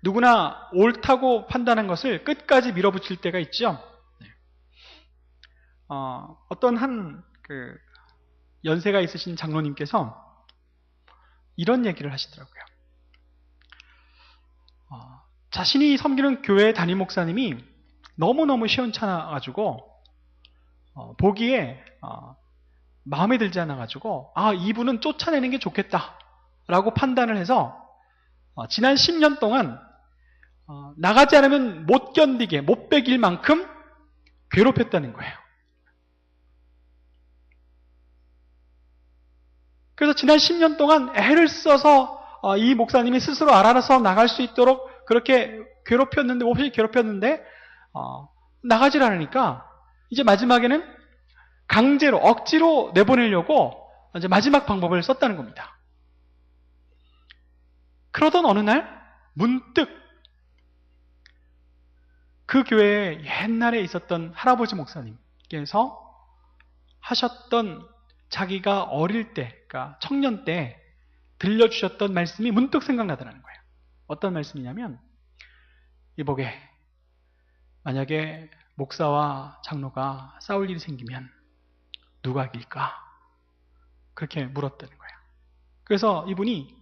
누구나 옳다고 판단한 것을 끝까지 밀어붙일 때가 있죠. 어떤 연세가 있으신 장로님께서 이런 얘기를 하시더라고요. 자신이 섬기는 교회 담임 목사님이 너무너무 시원찮아가지고 보기에 마음에 들지 않아가지고 이분은 쫓아내는 게 좋겠다라고 판단을 해서 지난 10년 동안 나가지 않으면 못 견디게 못 베길 만큼 괴롭혔다는 거예요. 그래서 지난 10년 동안 애를 써서 이 목사님이 스스로 알아서 나갈 수 있도록 그렇게 괴롭혔는데, 몹시 괴롭혔는데 나가질 않으니까 이제 마지막에는 강제로 억지로 내보내려고 이제 마지막 방법을 썼다는 겁니다. 그러던 어느 날 문득 그 교회에 옛날에 있었던 할아버지 목사님께서 하셨던 자기가 어릴 때, 그러니까 청년 때 들려주셨던 말씀이 문득 생각나더라는 거예요. 어떤 말씀이냐면, 이보게, 만약에 목사와 장로가 싸울 일이 생기면 누가 이길까? 그렇게 물었다는 거예요. 그래서 이분이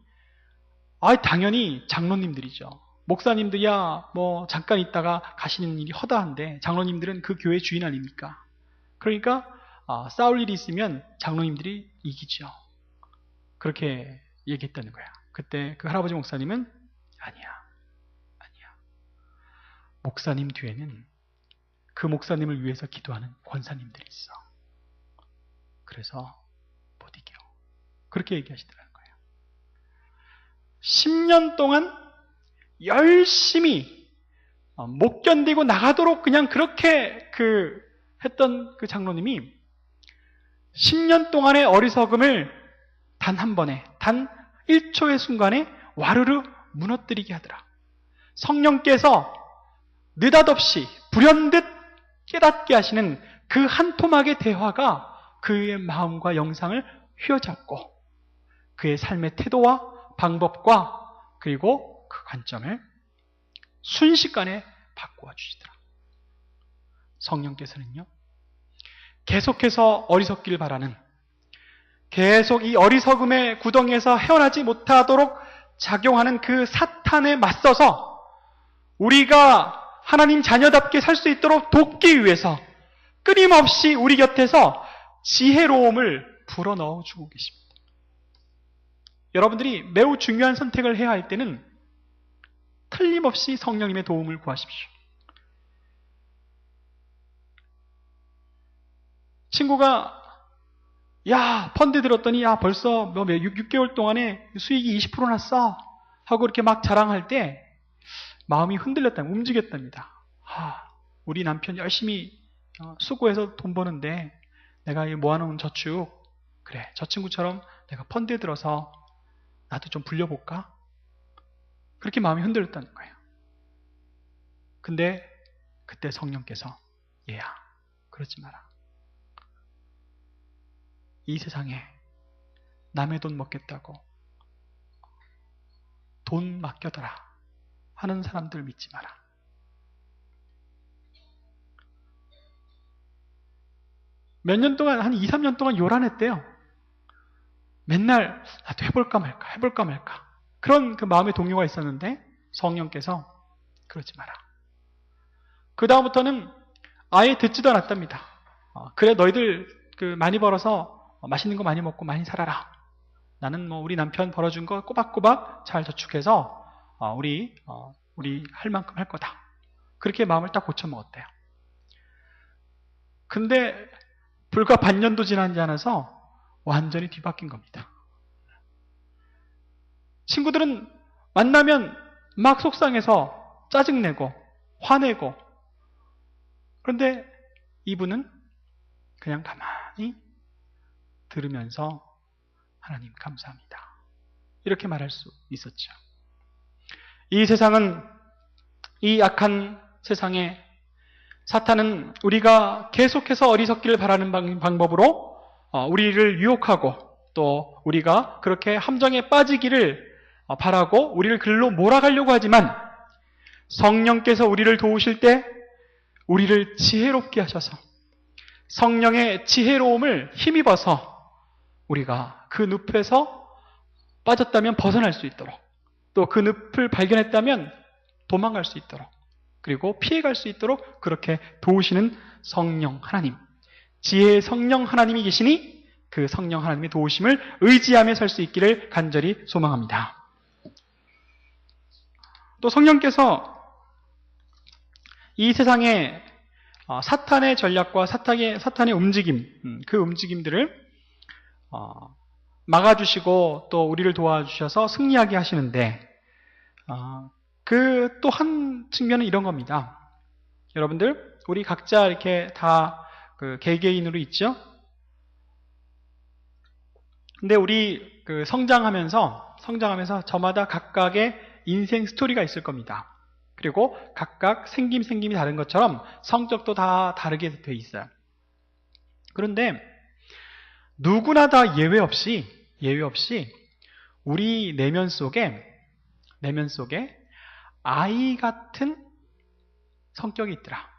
당연히 장로님들이죠. 목사님들이야 뭐 잠깐 있다가 가시는 일이 허다한데 장로님들은 그 교회 주인 아닙니까? 그러니까 싸울 일이 있으면 장로님들이 이기죠. 그렇게 얘기했다는 거야. 그때 그 할아버지 목사님은 아니야. 목사님 뒤에는 그 목사님을 위해서 기도하는 권사님들이 있어. 그래서 못 이겨. 그렇게 얘기하시더라는 거예요. 10년 동안 열심히 못 견디고 나가도록 그냥 그렇게 했던 그 장로님이 10년 동안의 어리석음을 단 한 번에, 단 1초의 순간에 와르르 무너뜨리게 하더라. 성령께서 느닷없이 불현듯 깨닫게 하시는 그 한 토막의 대화가 그의 마음과 영상을 휘어잡고 그의 삶의 태도와 방법과 그리고 그 관점을 순식간에 바꾸어 주시더라. 성령께서는요, 계속해서 어리석기를 바라는, 계속 이 어리석음의 구덩이에서 헤어나지 못하도록 작용하는 그 사탄에 맞서서 우리가 하나님 자녀답게 살 수 있도록 돕기 위해서 끊임없이 우리 곁에서 지혜로움을 불어넣어 주고 계십니다. 여러분들이 매우 중요한 선택을 해야 할 때는 틀림없이 성령님의 도움을 구하십시오. 친구가 펀드 들었더니 벌써 6개월 동안에 수익이 20% 났어 하고 이렇게 막 자랑할 때 마음이 움직였답니다. 우리 남편 열심히 수고해서 돈 버는데 내가 모아놓은 저축, 그래, 저 친구처럼 내가 펀드에 들어서 나도 좀 불려볼까? 그렇게 마음이 흔들렸다는 거예요. 근데 그때 성령께서 얘야, 그러지 마라. 이 세상에 남의 돈 먹겠다고 돈 맡겨둬라 하는 사람들 믿지 마라. 몇 년 동안, 한 2, 3년 동안 요란했대요. 맨날 나도 해볼까 말까 그런 그 마음의 동요가 있었는데 성령께서 그러지 마라. 그 다음부터는 아예 듣지도 않았답니다. 그래, 너희들 많이 벌어서 맛있는 거 많이 먹고 많이 살아라. 나는 우리 남편 벌어준 거 꼬박꼬박 잘 저축해서 우리 할 만큼 할 거다. 그렇게 마음을 딱 고쳐먹었대요. 근데 불과 반년도 지나지 않아서 완전히 뒤바뀐 겁니다. 친구들은 만나면 막 속상해서 짜증내고 화내고, 그런데 이분은 그냥 가만히 들으면서 하나님 감사합니다, 이렇게 말할 수 있었죠. 이 세상은, 이 악한 세상에 사탄은 우리가 계속해서 어리석기를 바라는 방법으로 우리를 유혹하고 또 우리가 그렇게 함정에 빠지기를 바라고 우리를 글로 몰아가려고 하지만 성령께서 우리를 도우실 때 우리를 지혜롭게 하셔서 성령의 지혜로움을 힘입어서 우리가 그 늪에서 빠졌다면 벗어날 수 있도록, 또 그 늪을 발견했다면 도망갈 수 있도록, 그리고 피해갈 수 있도록 그렇게 도우시는 성령 하나님, 지혜의 성령 하나님이 계시니 그 성령 하나님의 도우심을 의지하며 살 수 있기를 간절히 소망합니다. 또 성령께서 이 세상에 사탄의 전략과 사탄의 움직임, 그 움직임들을 막아주시고 또 우리를 도와주셔서 승리하게 하시는데, 그 또 한 측면은 이런 겁니다. 여러분들, 우리 각자 이렇게 다 그 개개인으로 있죠? 근데 우리 그 성장하면서 저마다 각각의 인생 스토리가 있을 겁니다. 그리고 각각 생김이 다른 것처럼 성격도 다 다르게 돼 있어요. 그런데 누구나 다 예외 없이 우리 내면 속에 아이 같은 성격이 있더라.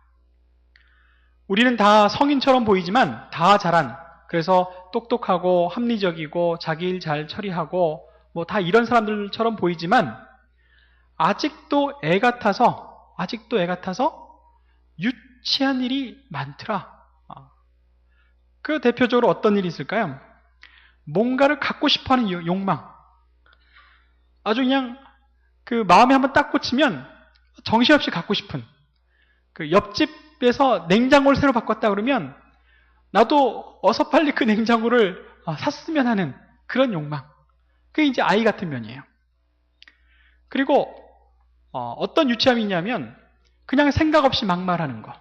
우리는 다 성인처럼 보이지만 다 자란, 그래서 똑똑하고 합리적이고 자기 일 잘 처리하고 뭐 다 이런 사람들처럼 보이지만 아직도 애 같아서 유치한 일이 많더라. 그 대표적으로 어떤 일이 있을까요? 뭔가를 갖고 싶어하는 욕망. 아주 그냥 그 마음에 한번 딱 꽂히면 정신없이 갖고 싶은, 그 옆집에서 냉장고를 새로 바꿨다 그러면 나도 어서 빨리 그 냉장고를 샀으면 하는 그런 욕망. 그게 이제 아이 같은 면이에요. 그리고 어떤 유치함이 있냐면 그냥 생각 없이 막말하는 거.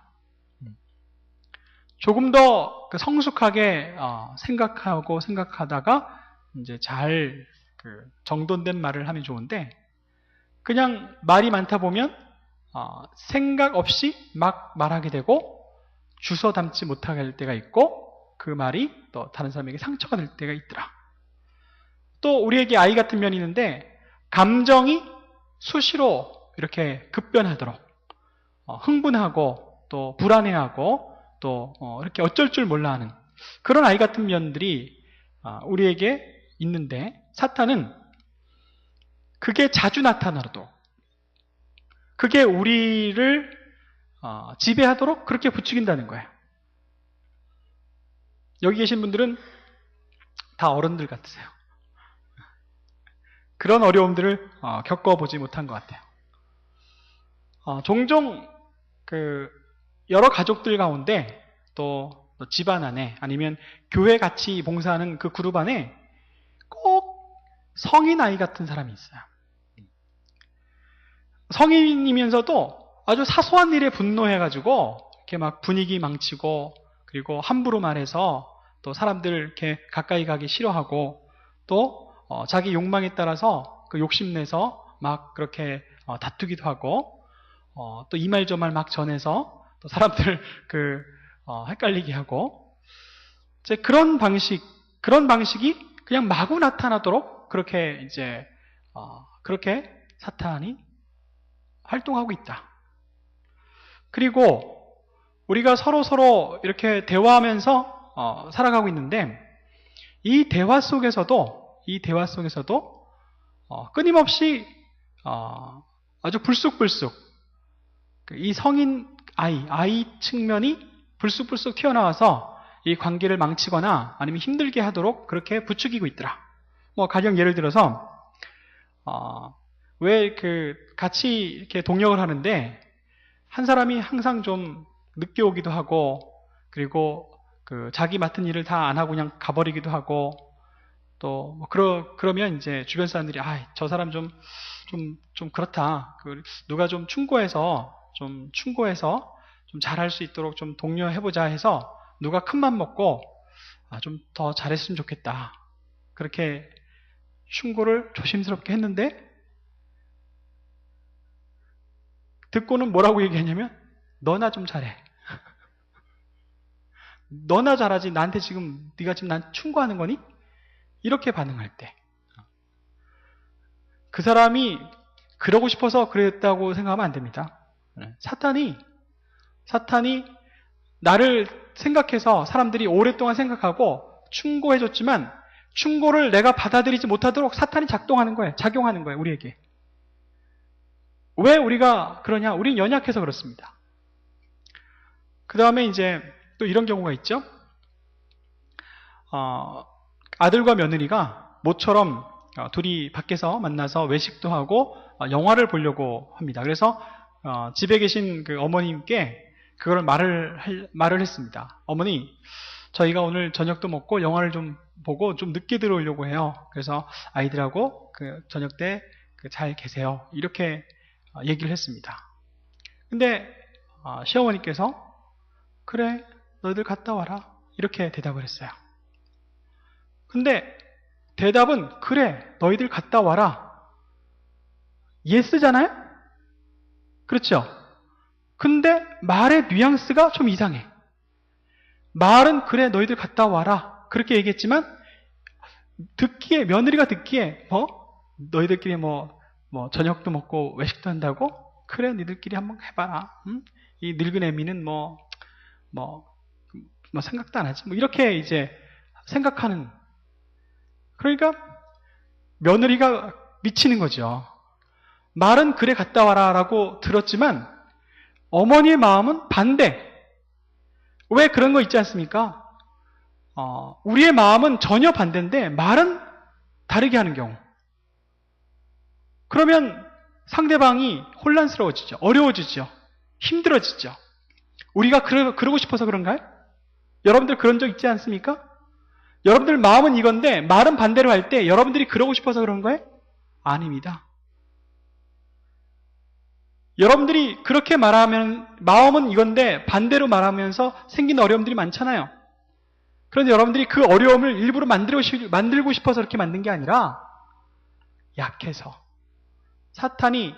조금 더 그 성숙하게 생각하다가 이제 잘 그 정돈된 말을 하면 좋은데, 그냥 말이 많다 보면 생각 없이 막 말하게 되고 주워 담지 못하게 될 때가 있고, 그 말이 또 다른 사람에게 상처가 될 때가 있더라. 또 우리에게 아이 같은 면이 있는데, 감정이 수시로 이렇게 급변하도록 흥분하고 또 불안해하고 또 이렇게 어쩔 줄 몰라 하는 그런 아이 같은 면들이 우리에게 있는데, 사탄은 그게 자주 나타나도 그게 우리를 지배하도록 그렇게 부추긴다는 거예요. 여기 계신 분들은 다 어른들 같으세요. 그런 어려움들을 겪어보지 못한 것 같아요. 종종 그 여러 가족들 가운데 또 집안 안에 아니면 교회 같이 봉사하는 그 그룹 안에 꼭 성인 아이 같은 사람이 있어요. 성인이면서도 아주 사소한 일에 분노해가지고 이렇게 막 분위기 망치고, 그리고 함부로 말해서 또 사람들 이렇게 가까이 가기 싫어하고, 또 자기 욕망에 따라서 그 욕심내서 막 그렇게 다투기도 하고, 또 이 말 저 말 막 전해서 또 사람들 헷갈리게 하고, 이제 그런 방식이 그냥 마구 나타나도록 그렇게 이제 그렇게 사탄이 활동하고 있다. 그리고 우리가 서로 이렇게 대화하면서 살아가고 있는데, 이 대화 속에서도 끊임없이 아주 불쑥불쑥 이 성인 아이 측면이 불쑥불쑥 튀어나와서 이 관계를 망치거나 아니면 힘들게 하도록 그렇게 부추기고 있더라. 뭐 가령 예를 들어서 왜 같이 이렇게 동역을 하는데 한 사람이 항상 좀 늦게 오기도 하고, 그리고 자기 맡은 일을 다 안 하고 그냥 가버리기도 하고, 또 뭐 그러면 이제 주변 사람들이 저 사람 좀 그렇다. 누가 좀 충고해서 좀 잘할 수 있도록 좀 독려해보자 해서 누가 큰맘 먹고 좀 더 잘했으면 좋겠다. 그렇게 충고를 조심스럽게 했는데, 듣고는 뭐라고 얘기했냐면 너나 좀 잘해. 너나 잘하지 나한테 지금 네가 지금 난 충고하는 거니? 이렇게 반응할 때 그 그러고 싶어서 그랬다고 생각하면 안 됩니다. 사탄이 나를 생각해서 사람들이 오랫동안 생각하고 충고해줬지만 충고를 내가 받아들이지 못하도록 사탄이 작용하는 거예요. 우리에게. 왜 우리가 그러냐? 우린 연약해서 그렇습니다. 그 다음에 이제 또 이런 경우가 있죠. 아들과 며느리가 모처럼 둘이 밖에서 만나서 외식도 하고 영화를 보려고 합니다. 그래서 집에 계신 그 어머님께 그걸 말을 했습니다. 어머니, 저희가 오늘 저녁도 먹고 영화를 좀 보고 좀 늦게 들어오려고 해요. 그래서 아이들하고 그 저녁 때 잘 계세요. 이렇게 얘기를 했습니다. 근데 시어머니께서 그래, 너희들 갔다 와라. 이렇게 대답을 했어요. 근데 대답은 그래, 너희들 갔다 와라. 예스잖아요? 그렇죠? 근데 말의 뉘앙스가 좀 이상해. 말은 그래, 너희들 갔다 와라. 그렇게 얘기했지만 며느리가 듣기에 너희들끼리 저녁도 먹고 외식도 한다고? 그래, 너희들끼리 한번 해봐라. 응? 이 늙은 애미는 생각도 안 하지. 이렇게 이제 생각하는. 그러니까 며느리가 미치는 거죠. 말은 그래 갔다 와라 라고 들었지만 어머니의 마음은 반대. 왜 그런 거 있지 않습니까? 우리의 마음은 전혀 반대인데 말은 다르게 하는 경우. 그러면 상대방이 혼란스러워지죠. 어려워지죠. 힘들어지죠. 우리가 그러고 싶어서 그런가요? 여러분들 그런 적 있지 않습니까? 여러분들 마음은 이건데 말은 반대로 할 때 여러분들이 그러고 싶어서 그런 거예요? 아닙니다. 여러분들이 그렇게 말하면 마음은 이건데 반대로 말하면서 생긴 어려움들이 많잖아요. 그런데 여러분들이 그 어려움을 일부러 만들고 싶어서 그렇게 만든 게 아니라 약해서 사탄이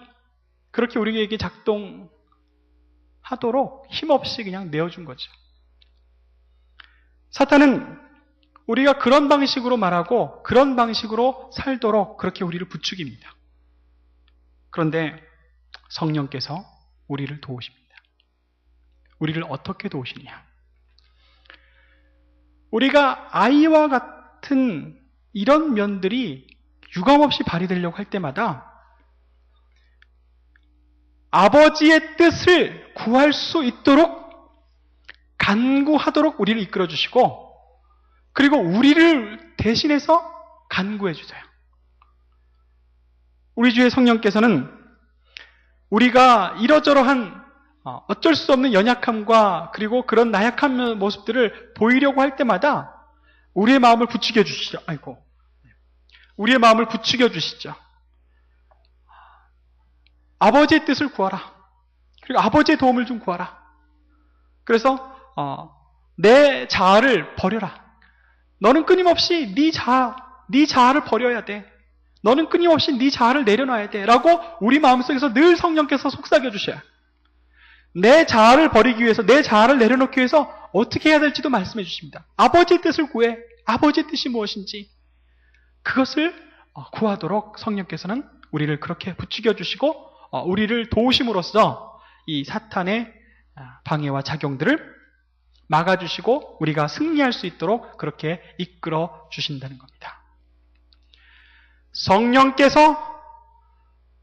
그렇게 우리에게 작동하도록 힘없이 그냥 내어준 거죠. 사탄은 우리가 그런 방식으로 말하고 그런 방식으로 살도록 그렇게 우리를 부추깁니다. 그런데 성령께서 우리를 도우십니다. 우리를 어떻게 도우시냐? 우리가 아이와 같은 이런 면들이 유감없이 발휘되려고 할 때마다 아버지의 뜻을 구할 수 있도록 간구하도록 우리를 이끌어 주시고 그리고 우리를 대신해서 간구해 주세요. 우리 주의 성령께서는 우리가 이러저러한 어쩔 수 없는 연약함과 그리고 그런 나약한 모습들을 보이려고 할 때마다 우리의 마음을 부추겨 주시죠. 우리의 마음을 부추겨 주시죠. 아버지의 뜻을 구하라. 그리고 아버지의 도움을 좀 구하라. 그래서 내 자아를 버려라. 너는 끊임없이 네 자아를 버려야 돼. 너는 끊임없이 네 자아를 내려놔야 돼. 라고 우리 마음속에서 늘 성령께서 속삭여 주셔야. 내 자아를 버리기 위해서, 내 자아를 내려놓기 위해서 어떻게 해야 될지도 말씀해 주십니다. 아버지의 뜻을 구해. 아버지의 뜻이 무엇인지. 그것을 구하도록 성령께서는 우리를 그렇게 부추겨 주시고 우리를 도우심으로써 이 사탄의 방해와 작용들을 막아주시고 우리가 승리할 수 있도록 그렇게 이끌어 주신다는 겁니다. 성령께서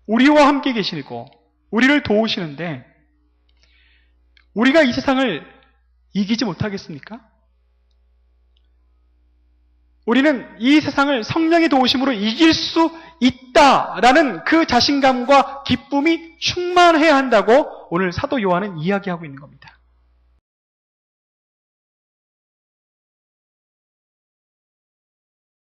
우리와 함께 계시고 우리를 도우시는데 우리가 이 세상을 이기지 못하겠습니까? 우리는 이 세상을 성령의 도우심으로 이길 수 있다라는 그 자신감과 기쁨이 충만해야 한다고 오늘 사도 요한은 이야기하고 있는 겁니다.